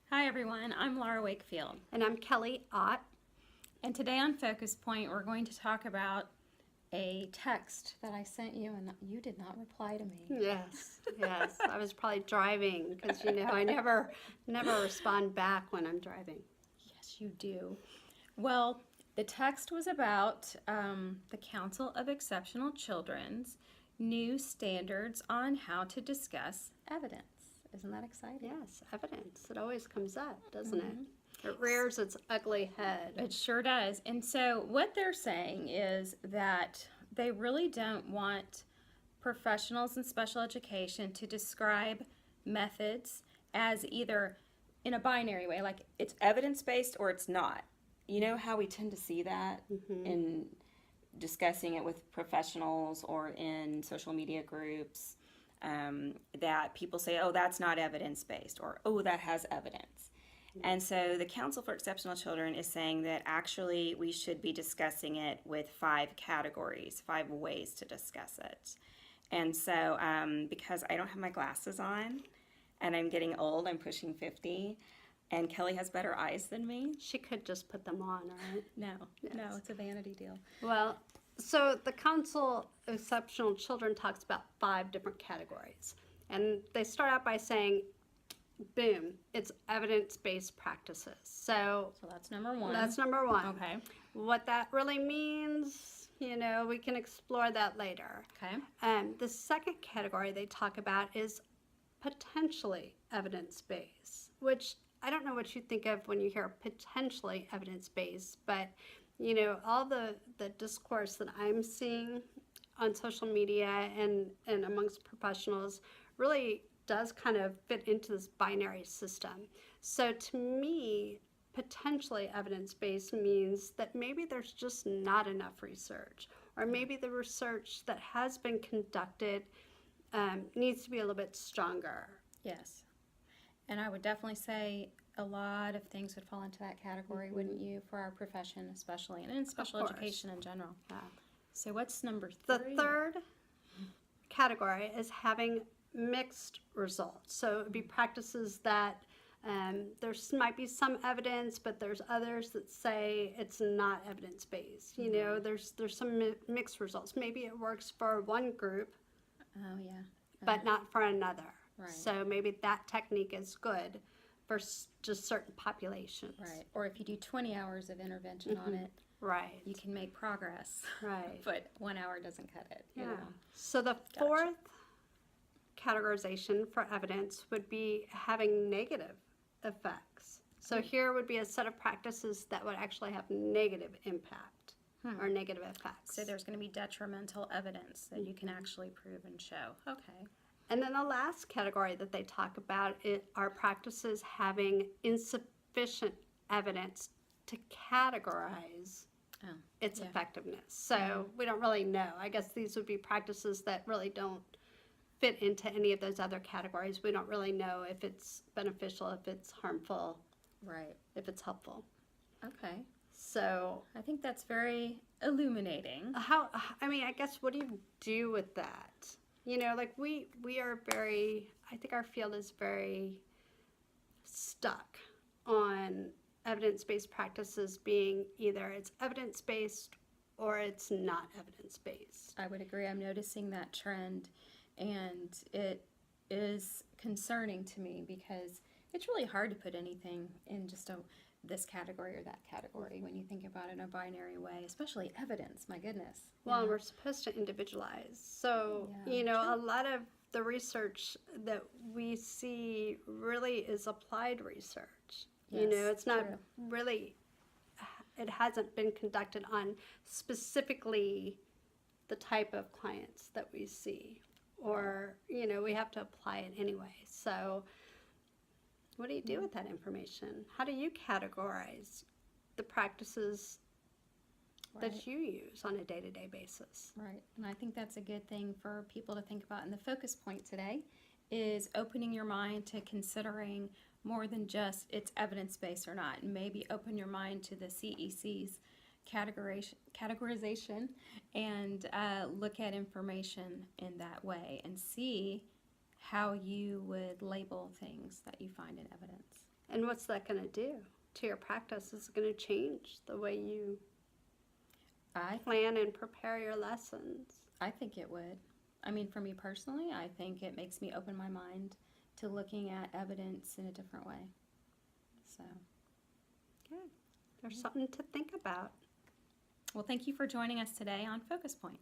Hi everyone, I'm Laura Wakefield. And I'm Kelly Ott. And today on Focus Point, we're going to talk about a text that I sent you and you did not reply to me. Yes. I was probably driving because, I never respond back when I'm driving. Yes, you do. Well, the text was about the Council of Exceptional Children's new standards on how to discuss evidence. Isn't that exciting? Yes, evidence. It always comes up, doesn't it? It rears its ugly head. It sure does. And so what they're saying is that they really don't want professionals in special education to describe methods as either in a binary way, like it's evidence-based or it's not. You know how we tend to see that in discussing it with professionals or in social media groups, that people say, oh, that's not evidence-based, or oh, that has evidence. And so the Council for Exceptional Children is saying that actually we should be discussing it with 5 categories, 5 ways to discuss it. And so because I don't have my glasses on and I'm getting old, I'm pushing 50, and Kelly has better eyes than me. She could just put them on, right? No, it's a vanity deal. Well, so the Council of Exceptional Children talks about 5 different categories. And they start out by saying, boom, it's evidence-based practices. So that's number 1. That's number 1. Okay. What that really means, we can explore that later. Okay. The second category they talk about is potentially evidence-based, which I don't know what you think of when you hear potentially evidence-based, but all the discourse that I'm seeing on social media and amongst professionals really does kind of fit into this binary system. So to me, potentially evidence-based means that maybe there's just not enough research, or maybe the research that has been conducted needs to be a little bit stronger. Yes. And I would definitely say a lot of things would fall into that category, wouldn't you, for our profession especially, and in special education in general. Yeah. So what's number 3? The third category is having mixed results. So it would be practices that there might be some evidence, but there's others that say it's not evidence-based. There's some mixed results. Maybe it works for one group, but not for another. Right. So maybe that technique is good for just certain populations. Right. Or if you do 20 hours of intervention on it, right, you can make progress. Right. But 1 hour doesn't cut it. You know? So the fourth categorization for evidence would be having negative effects. So here would be a set of practices that would actually have negative impact or negative effects. So there's going to be detrimental evidence that you can actually prove and show. Okay. And then the last category that they talk about are practices having insufficient evidence to categorize its effectiveness. So we don't really know. I guess these would be practices that really don't fit into any of those other categories. We don't really know if it's beneficial, if it's harmful, right, if it's helpful. Okay. So I think that's very illuminating. I guess what do you do with that? We are I think our field is very stuck on evidence-based practices being either it's evidence-based or it's not evidence-based. I would agree. I'm noticing that trend, and it is concerning to me because it's really hard to put anything in just this category or that category when you think about it in a binary way, especially evidence, my goodness. Well, and we're supposed to individualize. So, a lot of the research that we see really is applied research. Yes, it's not really, it hasn't been conducted on specifically the type of clients that we see. Or, we have to apply it anyway. So what do you do with that information? How do you categorize the practices that you use on a day-to-day basis? Right, and I think that's a good thing for people to think about. And the focus point today is opening your mind to considering more than just it's evidence-based or not. And maybe open your mind to the CEC's categorization and look at information in that way and see how you would label things that you find in evidence. And what's that going to do to your practice? Is it going to change the way you I plan and prepare your lessons? I think it would. I mean, for me personally, I think it makes me open my mind to looking at evidence in a different way. So, Good. There's something to think about. well, thank you for joining us today on Focus Point.